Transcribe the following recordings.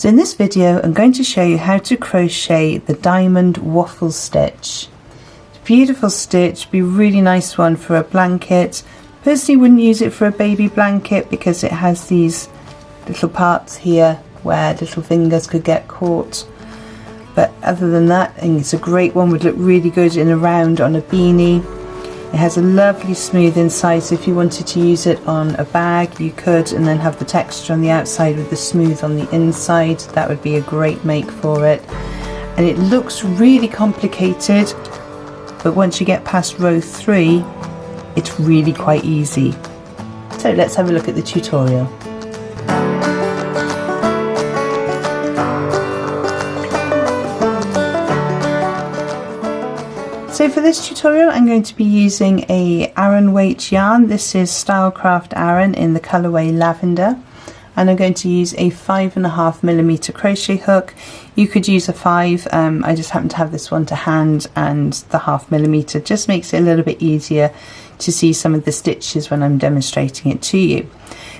So in this video I'm going to show you how to crochet the diamond waffle stitch. It's a beautiful stitch, be a really nice one for a blanket. Personally wouldn't use it for a baby blanket because it has these little parts here where little fingers could get caught. But other than that, I think it's a great one, would look really good in a round on a beanie. It has a lovely smooth inside, so if you wanted to use it on a bag you could, and then have the texture on the outside with the smooth on the inside. That would be a great make for it. And it looks really complicated, but once you get past row 3 it's really quite easy. So let's have a look at the tutorial. So for this tutorial I'm going to be using a Aran weight yarn. This is Stylecraft Aran in the colourway Lavender, and I'm going to use a 5.5mm crochet hook. You could use a 5, I just happen to have this one to hand, and the 0.5mm just makes it a little bit easier to see some of the stitches when I'm demonstrating it to you.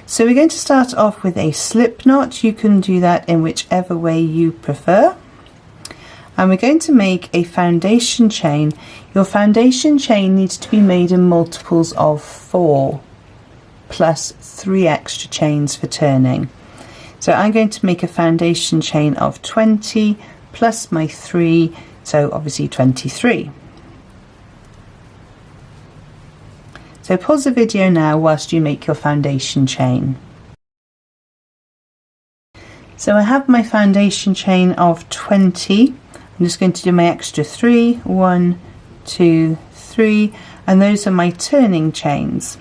So we're going to start off with a slip knot. You can do that in whichever way you prefer. And we're going to make a foundation chain. Your foundation chain needs to be made in multiples of 4 plus 3 extra chains for turning. So I'm going to make a foundation chain of 20 plus my 3, so obviously 23. So pause the video now whilst you make your foundation chain. So I have my foundation chain of 20. I'm just going to do my extra 3, 1, 2, 3, and those are my turning chains.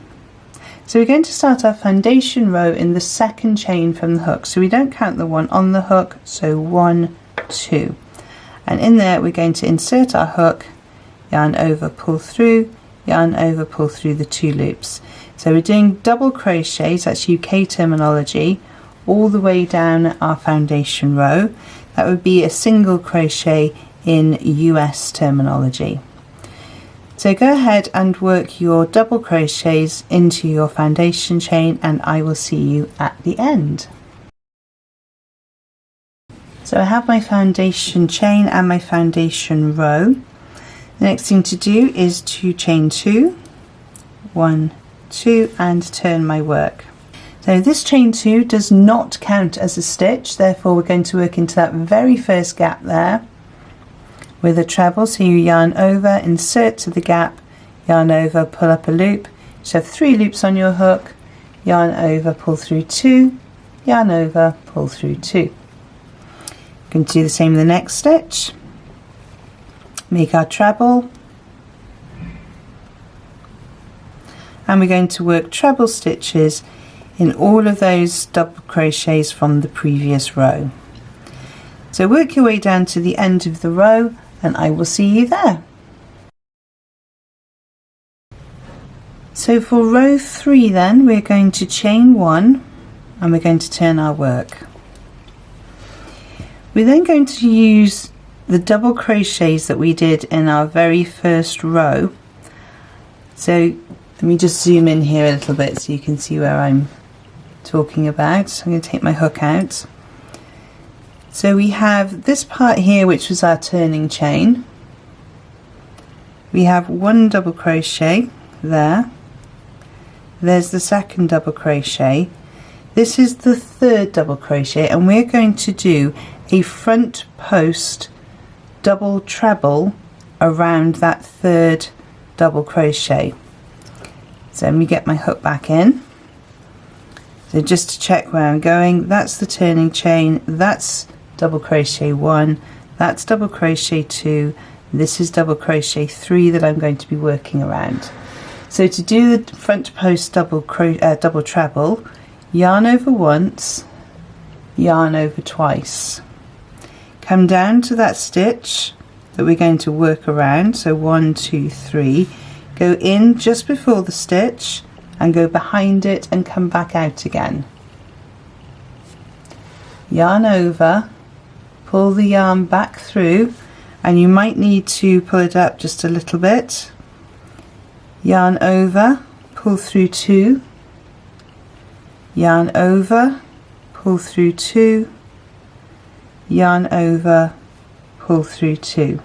So we're going to start our foundation row in the second chain from the hook, so we don't count the one on the hook, so 1, 2, and in there we're going to insert our hook, yarn over, pull through, yarn over, pull through the 2 loops. So we're doing double crochets, that's UK terminology, all the way down our foundation row. That would be a single crochet in US terminology. So go ahead and work your double crochets into your foundation chain, and I will see you at the end. So I have my foundation chain and my foundation row. The next thing to do is to chain 2, 1, 2, and turn my work. So this chain 2 does not count as a stitch, therefore we're going to work into that very first gap there with a treble. So you yarn over, insert to the gap, yarn over, pull up a loop. So have 3 loops on your hook, yarn over, pull through 2, yarn over, pull through 2. We're going to do the same in the next stitch. Make our treble, and we're going to work treble stitches in all of those double crochets from the previous row. So work your way down to the end of the row and I will see you there. So for row 3 then we're going to chain 1 and we're going to turn our work. We're then going to use the double crochets that we did in our very first row. So let me just zoom in here a little bit so you can see where I'm talking about. So I'm going to take my hook out. So we have this part here which was our turning chain. We have 1 double crochet there. There's the second double crochet. This is the 3rd double crochet, and we're going to do a front post double treble around that 3rd double crochet. So let me get my hook back in. So just to check where I'm going, that's the turning chain, that's double crochet 1, that's double crochet 2, this is double crochet 3 that I'm going to be working around. So to do the front post double treble, yarn over once, yarn over twice. Come down to that stitch that we're going to work around, so 1, 2, 3, go in just before the stitch and go behind it and come back out again. Yarn over, pull the yarn back through, and you might need to pull it up just a little bit. Yarn over, pull through 2, yarn over, pull through 2, yarn over, pull through 2.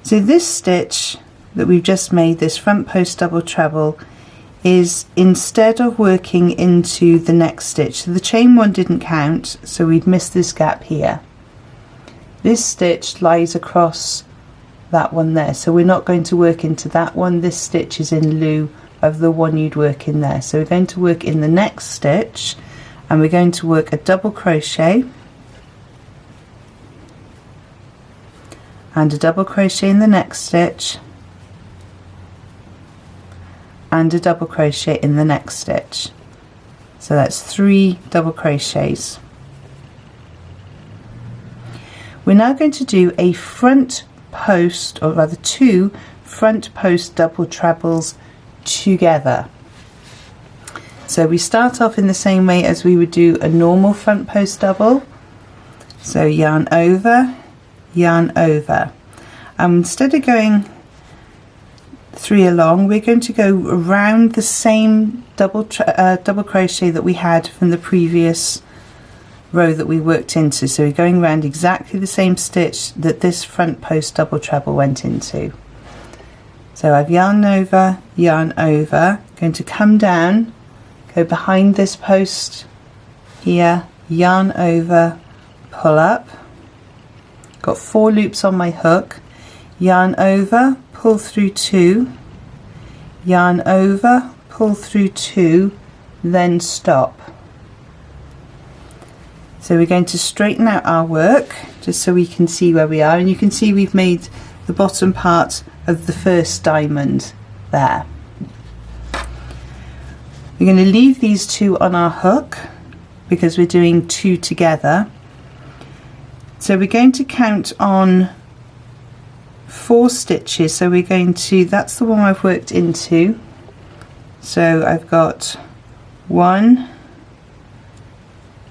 So this stitch that we've just made, this front post double treble, is instead of working into the next stitch, so the chain one didn't count, so we'd missed this gap here. This stitch lies across that one there, so we're not going to work into that one. This stitch is in lieu of the one you'd work in there. So we're going to work in the next stitch, and we're going to work a double crochet and a double crochet in the next stitch and a double crochet in the next stitch. So that's 3 double crochets. We're now going to do a front post, or rather 2 front post double trebles together. So we start off in the same way as we would do a normal front post double. So yarn over, yarn over, and instead of going 3 along, we're going to go around the same double crochet that we had from the previous row that we worked into. So we're going around exactly the same stitch that this front post double treble went into. So I've yarn over, going to come down, go behind this post here, yarn over, pull up, got 4 loops on my hook, yarn over, pull through 2, yarn over, pull through 2, then stop. So we're going to straighten out our work just so we can see where we are, and you can see we've made the bottom part of the first diamond there. We're going to leave these 2 on our hook because we're doing 2 together. So we're going to count on 4 stitches. So we're going to, that's the one I've worked into. So I've got 1,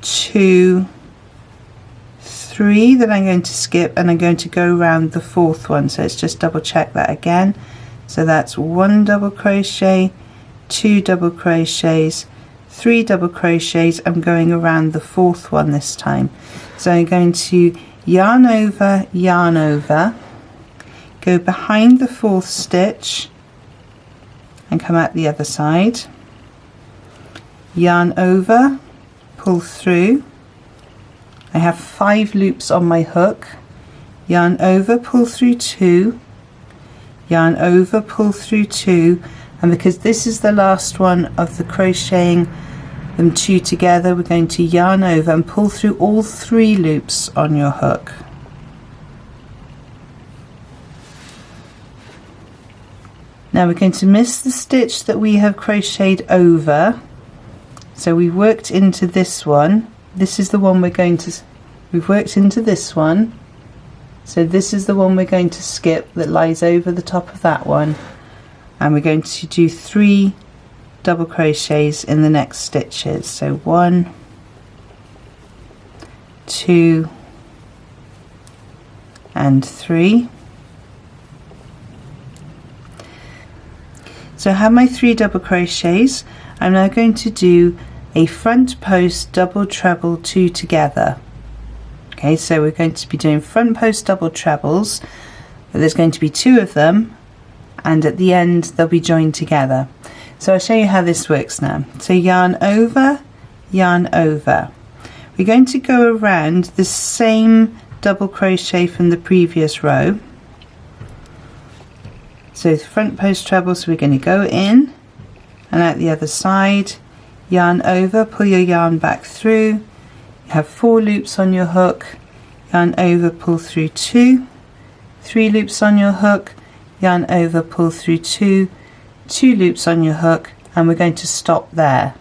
2, 3 that I'm going to skip, and I'm going to go around the 4th one. So let's just double check that again. So that's 1 double crochet, 2 double crochets, 3 double crochets. I'm going around the 4th one this time. So I'm going to yarn over, go behind the 4th stitch and come out the other side, yarn over, pull through. I have 5 loops on my hook, yarn over, pull through 2, yarn over, pull through 2, and because this is the last one of the crocheting them 2 together, we're going to yarn over and pull through all 3 loops on your hook. Now we're going to miss the stitch that we have crocheted over, so we worked into this one. This is the one we've worked into this one, so this is the one we're going to skip that lies over the top of that one, and we're going to do 3 double crochets in the next stitches. So 1, 2 and 3. So I have my 3 double crochets. I'm now going to do a front post double treble 2 together. Okay, so we're going to be doing front post double trebles, but there's going to be 2 of them, and at the end they'll be joined together. So I'll show you how this works now. So yarn over, we're going to go around the same double crochet from the previous row. So front post treble, so we're going to go in and out the other side, yarn over, pull your yarn back through, you have 4 loops on your hook, yarn over, pull through 2, 3 loops on your hook, yarn over, pull through 2, 2 loops on your hook, and we're going to stop there.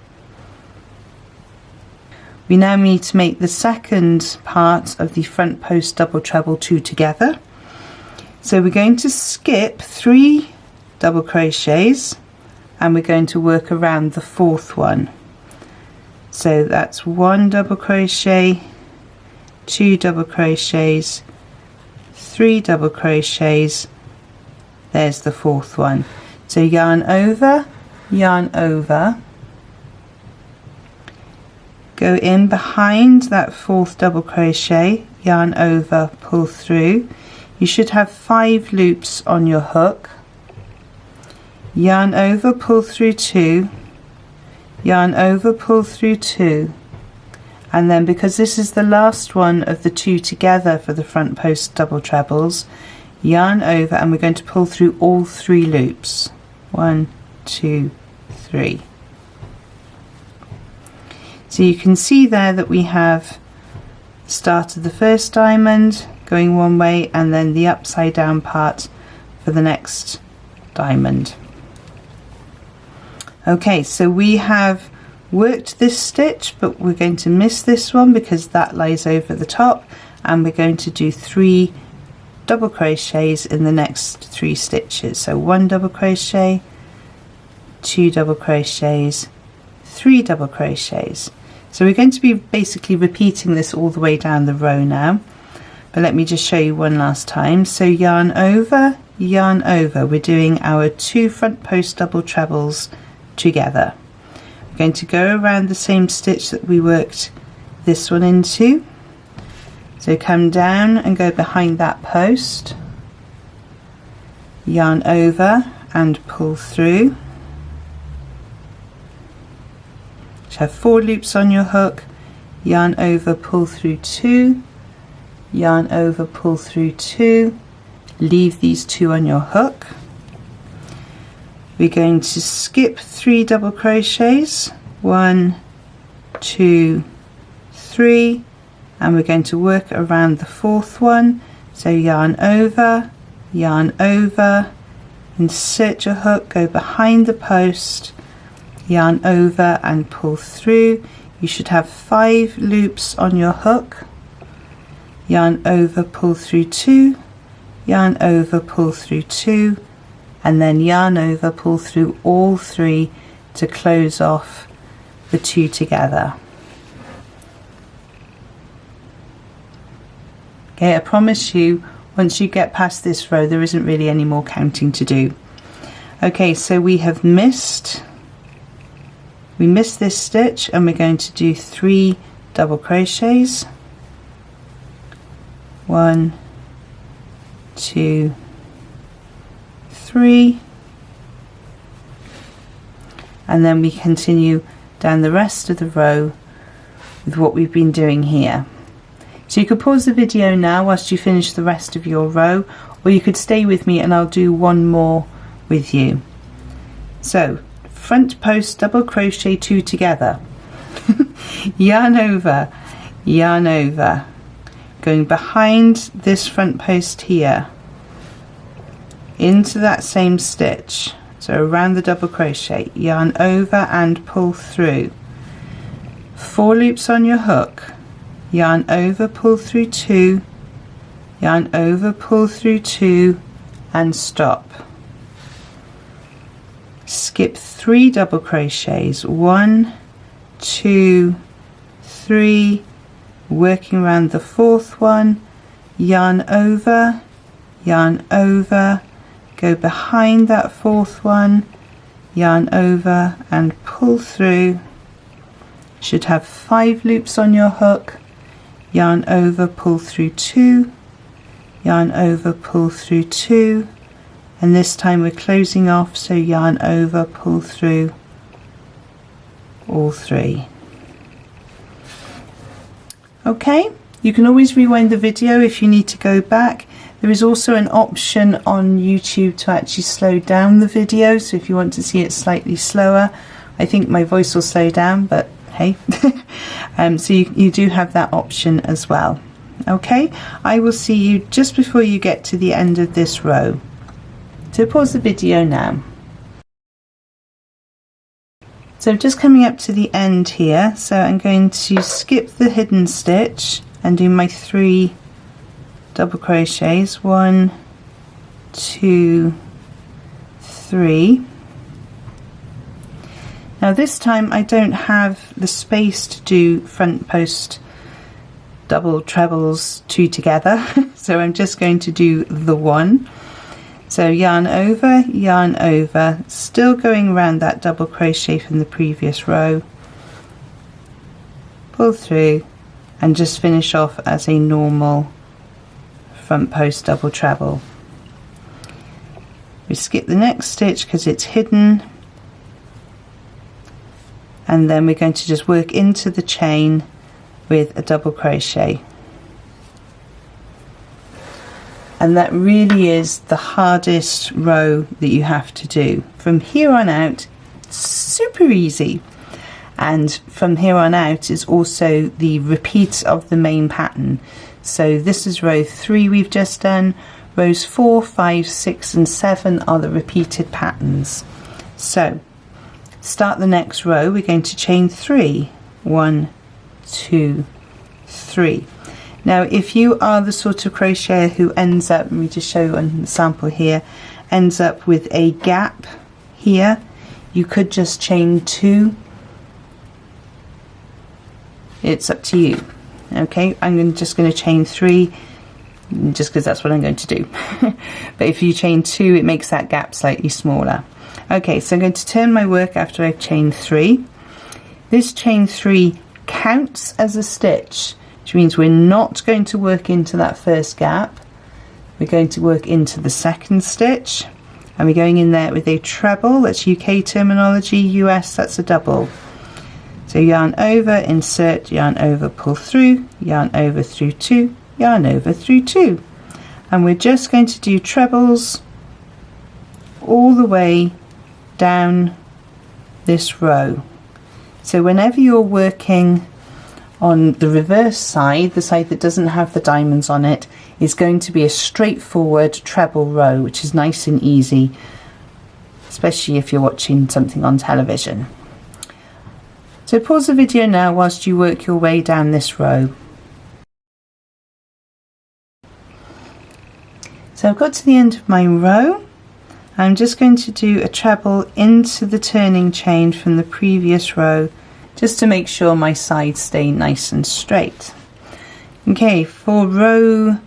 We now need to make the second part of the front post double treble 2 together. So we're going to skip 3 double crochets, and we're going to work around the 4th one. So that's 1 double crochet, 2 double crochets, 3 double crochets, there's the 4th one. So yarn over, go in behind that fourth double crochet, yarn over, pull through. You should have 5 loops on your hook. Yarn over, pull through 2, yarn over, pull through 2, and then because this is the last one of the 2 together for the front post double trebles, yarn over, and we're going to pull through all 3 loops. 1, 2, 3. So you can see there that we have the start of the first diamond going one way and then the upside down part for the next diamond. Okay, so we have worked this stitch, but we're going to miss this one because that lies over the top, and we're going to do 3 double crochets in the next 3 stitches. So 1 double crochet, 2 double crochets, 3 double crochets. So we're going to be basically repeating this all the way down the row now, but let me just show you one last time. So yarn over, we're doing our 2 front post double trebles together. We're going to go around the same stitch that we worked this one into. So come down and go behind that post, yarn over and pull through. You have 4 loops on your hook, yarn over, pull through 2, yarn over, pull through 2, leave these 2 on your hook. We're going to skip 3 double crochets, 1, 2, 3, and we're going to work around the 4th one. So yarn over, insert your hook, go behind the post, yarn over and pull through. You should have 5 loops on your hook, yarn over, pull through 2, yarn over, pull through 2, and then yarn over, pull through all 3 to close off the 2 together. Okay, I promise you, once you get past this row, there isn't really any more counting to do. Okay, so we missed this stitch, and we're going to do 3 double crochets. 1, 2, 3, and then we continue down the rest of the row with what we've been doing here. So you could pause the video now whilst you finish the rest of your row, or you could stay with me and I'll do one more with you. So front post double crochet 2 together, yarn over, going behind this front post here into that same stitch, so around the double crochet, yarn over and pull through, 4 loops on your hook, yarn over, pull through 2, yarn over, pull through 2, and stop. Skip 3 double crochets, 1, 2, 3, working around the 4th one, yarn over, go behind that 4th one, yarn over and pull through. Should have 5 loops on your hook, yarn over, pull through 2, yarn over, pull through 2, and this time we're closing off, so yarn over, pull through all 3. Okay, you can always rewind the video if you need to go back. There is also an option on YouTube to actually slow down the video, so if you want to see it slightly slower, I think my voice will slow down, but hey. So you do have that option as well. Okay, I will see you just before you get to the end of this row. So pause the video now. So just coming up to the end here, so I'm going to skip the hidden stitch and do my 3 double crochets, 1, 2, 3. Now this time I don't have the space to do front post double trebles 2 together, so I'm just going to do the 1. So yarn over, still going around that double crochet from the previous row, pull through, and just finish off as a normal front post double treble. We skip the next stitch because it's hidden, and then we're going to just work into the chain with a double crochet. And that really is the hardest row that you have to do. From here on out, super easy. And from here on out is also the repeat of the main pattern. So this is row 3 we've just done. Rows 4, 5, 6 and 7 are the repeated patterns. So start the next row, we're going to chain 3. 1, 2, 3. Now if you are the sort of crocheter who ends up, let me just show you on the sample here, ends up with a gap here, you could just chain 2. It's up to you. Okay, I'm just going to chain 3 just because that's what I'm going to do. But if you chain 2, it makes that gap slightly smaller. Okay, so I'm going to turn my work after I've chained 3. This chain 3 counts as a stitch, which means we're not going to work into that first gap. We're going to work into the second stitch, and we're going in there with a treble. That's UK terminology, US that's a double. So yarn over, insert, yarn over, pull through, yarn over through 2, yarn over through 2. And we're just going to do trebles all the way down this row. So whenever you're working on the reverse side, the side that doesn't have the diamonds on it, is going to be a straightforward treble row, which is nice and easy, especially if you're watching something on television. So pause the video now whilst you work your way down this row. So I've got to the end of my row. I'm just going to do a treble into the turning chain from the previous row, just to make sure my sides stay nice and straight. Okay, for row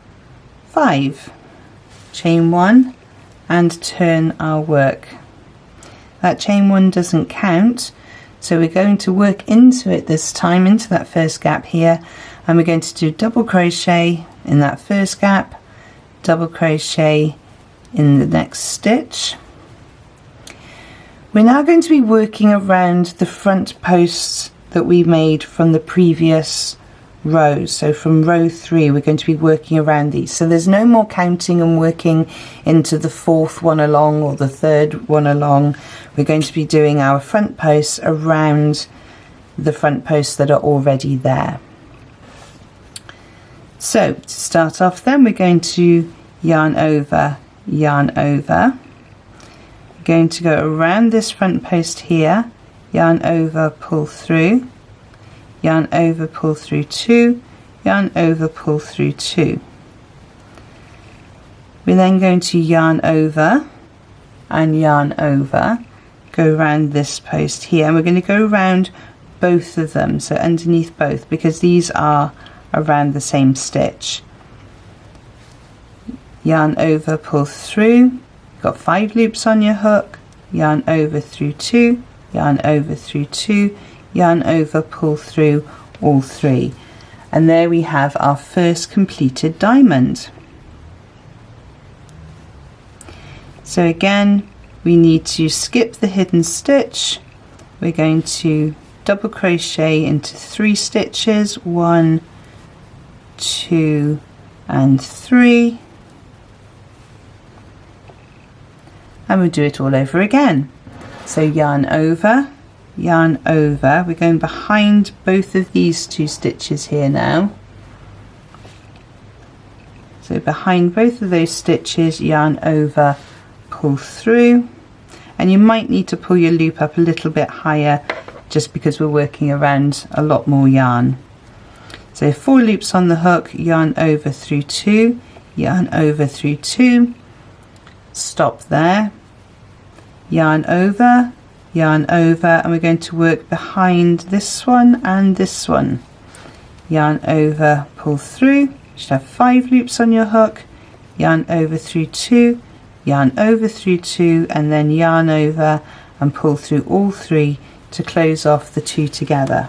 5, chain 1 and turn our work. That chain 1 doesn't count, so we're going to work into it this time, into that first gap here, and we're going to do double crochet in that first gap, double crochet in the next stitch. We're now going to be working around the front posts that we made from the previous rows. So from row 3 we're going to be working around these. So there's no more counting and working into the 4th one along or the 3rd one along. We're going to be doing our front posts around the front posts that are already there. So to start off then, we're going to yarn over, yarn over. Going to go around this front post here, yarn over, pull through, yarn over, pull through 2, yarn over, pull through 2. We're then going to yarn over and yarn over, go around this post here, and we're going to go around both of them, so underneath both, because these are around the same stitch. Yarn over, pull through, got 5 loops on your hook, yarn over through 2, yarn over through 2, yarn over, pull through all 3, and there we have our first completed diamond. So again, we need to skip the hidden stitch. We're going to double crochet into 3 stitches, 1, 2 and 3, and we'll do it all over again. So yarn over, we're going behind both of these 2 stitches here now. So behind both of those stitches, yarn over, pull through, and you might need to pull your loop up a little bit higher just because we're working around a lot more yarn. So 4 loops on the hook, yarn over through 2, yarn over through 2, stop there, yarn over, and we're going to work behind this one and this one. Yarn over, pull through, you should have 5 loops on your hook, yarn over through 2, yarn over through 2, and then yarn over and pull through all 3 to close off the 2 together.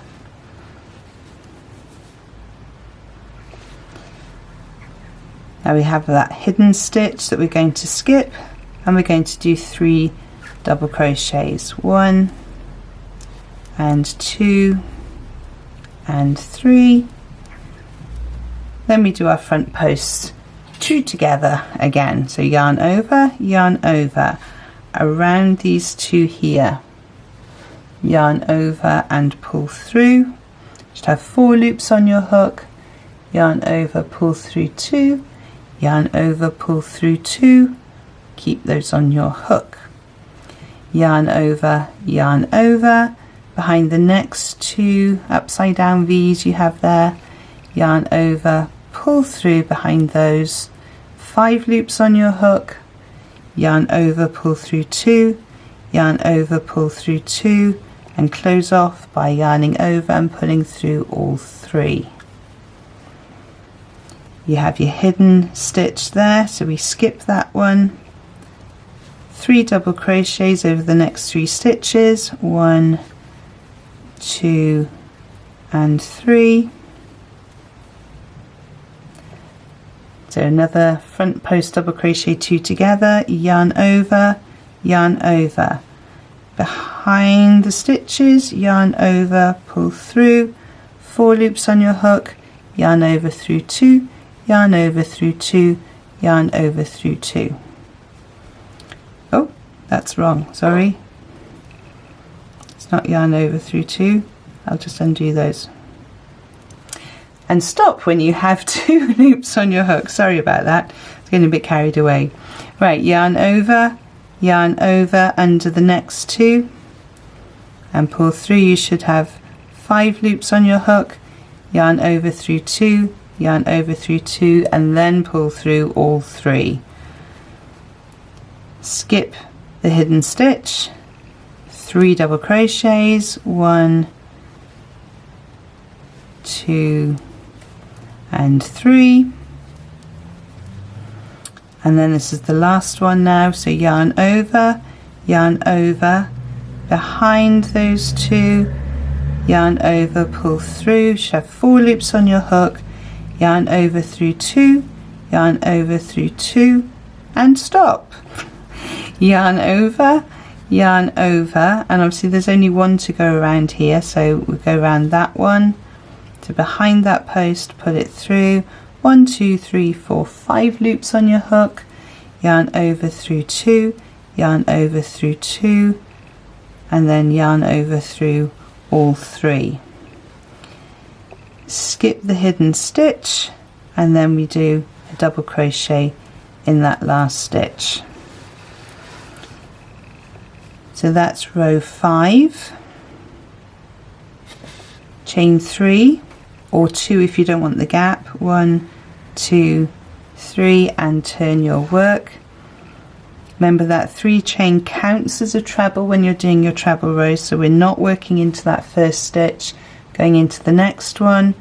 Now we have that hidden stitch that we're going to skip, and we're going to do 3 double crochets, 1 and 2 and 3. Then we do our front posts 2 together again, so yarn over around these 2 here, yarn over and pull through. Just have 4 loops on your hook, yarn over, pull through 2, yarn over, pull through 2, keep those on your hook, yarn over, behind the next 2 upside down V's you have there, yarn over, pull through behind those, 5 loops on your hook, yarn over, pull through 2, yarn over, pull through 2, and close off by yarning over and pulling through all 3. You have your hidden stitch there, so we skip that one. 3 double crochets over the next 3 stitches, 1, 2 and 3. So another front post double crochet 2 together, yarn over, behind the stitches, yarn over, pull through, 4 loops on your hook, yarn over through 2, yarn over through 2, yarn over through 2. Oh, that's wrong, sorry. It's not yarn over through 2. I'll just undo those. And stop when you have 2 loops on your hook. Sorry about that. It's getting a bit carried away. Right, yarn over under the next 2 and pull through. You should have 5 loops on your hook, yarn over through 2, yarn over through 2, and then pull through all 3. Skip the hidden stitch, 3 double crochets, 1, 2 and 3, and then this is the last one now, so yarn over, behind those 2, yarn over, pull through. You should have 4 loops on your hook, yarn over through 2, yarn over through 2, and stop. Yarn over, and obviously there's only 1 to go around here, so we'll go around that one. So behind that post, pull it through, 1, 2, 3, 4, 5 loops on your hook, yarn over through 2, yarn over through 2, and then yarn over through all 3. Skip the hidden stitch, and then we do a double crochet in that last stitch. So that's row 5, chain 3 or 2 if you don't want the gap, 1, 2, 3, and turn your work. Remember that 3 chain counts as a treble when you're doing your treble rows, so we're not working into that first stitch, going into the next one.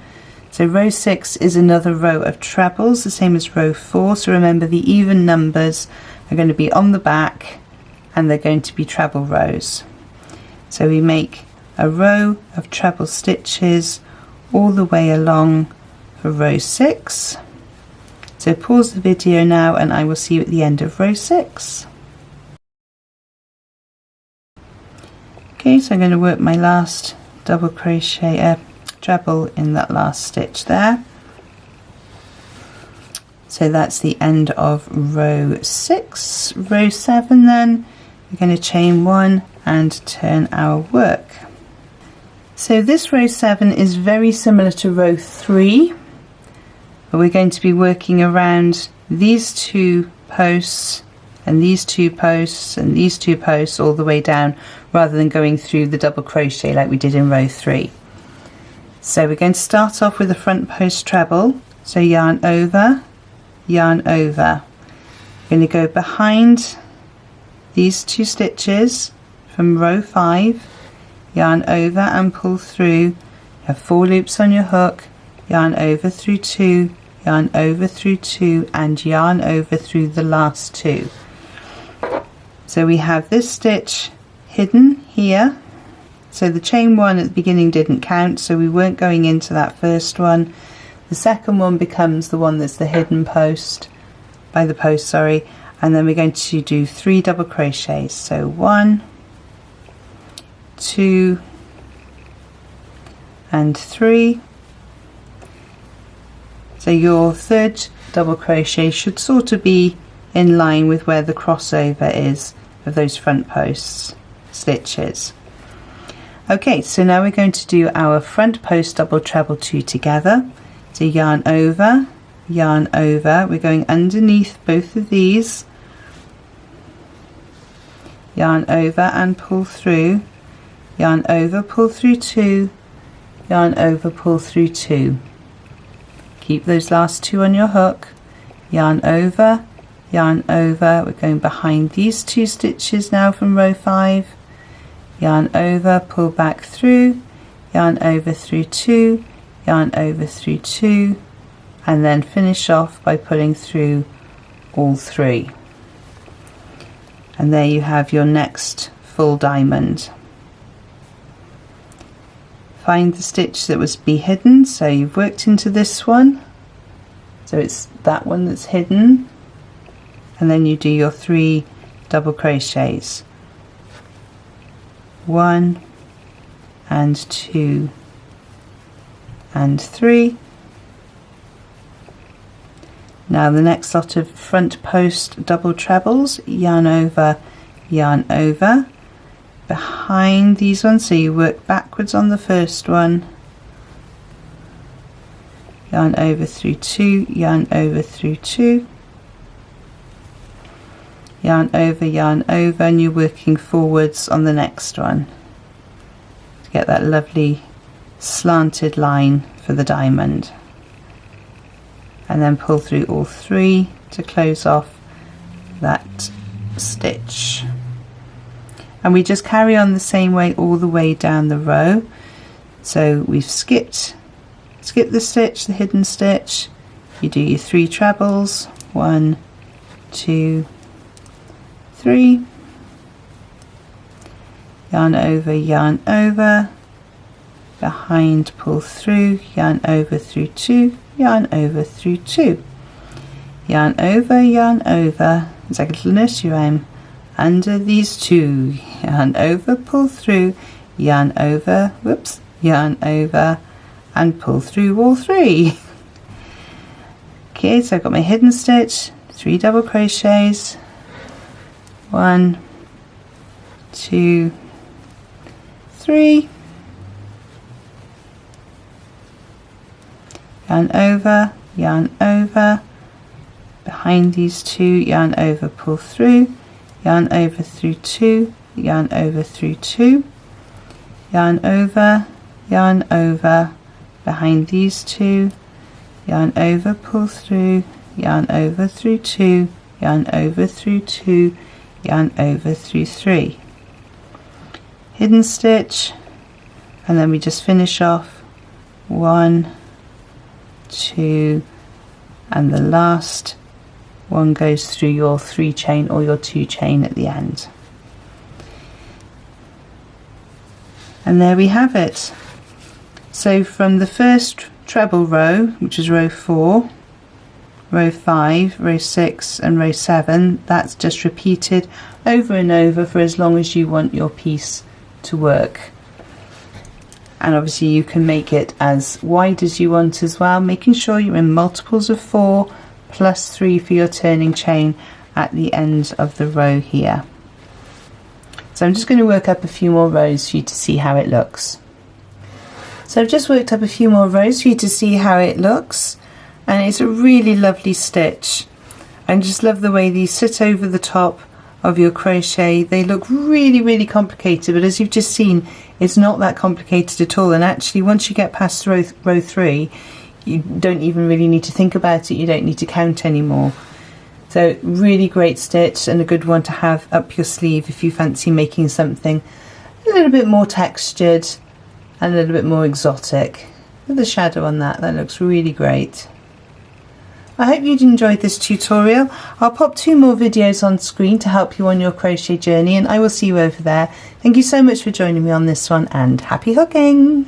So row 6 is another row of trebles, the same as row 4, so remember the even numbers are going to be on the back and they're going to be treble rows. So we make a row of treble stitches all the way along for row 6. So pause the video now and I will see you at the end of row 6. Okay, so I'm going to work my last double crochet treble in that last stitch there. So that's the end of row 6. Row 7 then, we're going to chain 1 and turn our work. So this row 7 is very similar to row 3, but we're going to be working around these 2 posts and these 2 posts and these 2 posts all the way down, rather than going through the double crochet like we did in row 3. So we're going to start off with a front post treble, so yarn over, we're going to go behind these 2 stitches from row 5, yarn over and pull through, you have 4 loops on your hook, yarn over through 2, yarn over through 2, and yarn over through the last 2. So we have this stitch hidden here, so the chain 1 at the beginning didn't count, so we weren't going into that first one. The second one becomes the one that's the hidden post, by the post, sorry, and then we're going to do 3 double crochets. So 1, 2 and 3. So your third double crochet should sort of be in line with where the crossover is of those front posts stitches. Okay, so now we're going to do our front post double treble 2 together. So yarn over, we're going underneath both of these, yarn over and pull through, yarn over, pull through 2, yarn over, pull through 2. Keep those last 2 on your hook, yarn over, we're going behind these 2 stitches now from row 5, yarn over, pull back through, yarn over through 2, yarn over through 2, and then finish off by pulling through all 3. And there you have your next full diamond. Find the stitch that was be hidden, so you've worked into this one, so it's that one that's hidden, and then you do your 3 double crochets, 1 and 2 and 3. Now the next lot of front post double trebles, yarn over, behind these ones, so you work backwards on the first one, yarn over through 2, yarn over through 2, yarn over, and you're working forwards on the next one to get that lovely slanted line for the diamond, and then pull through all 3 to close off that stitch. And we just carry on the same way all the way down the row. So we've skipped the stitch, the hidden stitch, you do your 3 trebles, 1, 2, 3, yarn over, behind, pull through, yarn over through 2, yarn over through 2, yarn over, it's like a little nursery rhyme, under these 2, yarn over, pull through, yarn over, yarn over, and pull through all 3. Okay, so I've got my hidden stitch, 3 double crochets, 1, 2, 3, yarn over, behind these 2, yarn over, pull through, yarn over through 2, yarn over through 2, yarn over, behind these 2, yarn over, pull through, yarn over through 2, yarn over through 2, yarn over through 3, hidden stitch, and then we just finish off 1, 2, and the last one goes through your 3 chain or your 2 chain at the end. And there we have it. So from the first treble row, which is row 4, row 5, row 6 and row 7, that's just repeated over and over for as long as you want your piece to work. And obviously you can make it as wide as you want as well, making sure you're in multiples of 4 plus 3 for your turning chain at the end of the row here. So I'm just going to work up a few more rows for you to see how it looks. So I've just worked up a few more rows for you to see how it looks, and it's a really lovely stitch. I just love the way these sit over the top of your crochet. They look really complicated, but as you've just seen, it's not that complicated at all. And actually once you get past row 3, you don't even really need to think about it, you don't need to count anymore. So really great stitch and a good one to have up your sleeve if you fancy making something a little bit more textured and a little bit more exotic. With the shadow on that looks really great. I hope you'd enjoyed this tutorial. I'll pop 2 more videos on screen to help you on your crochet journey, and I will see you over there. Thank you so much for joining me on this one, and happy hooking!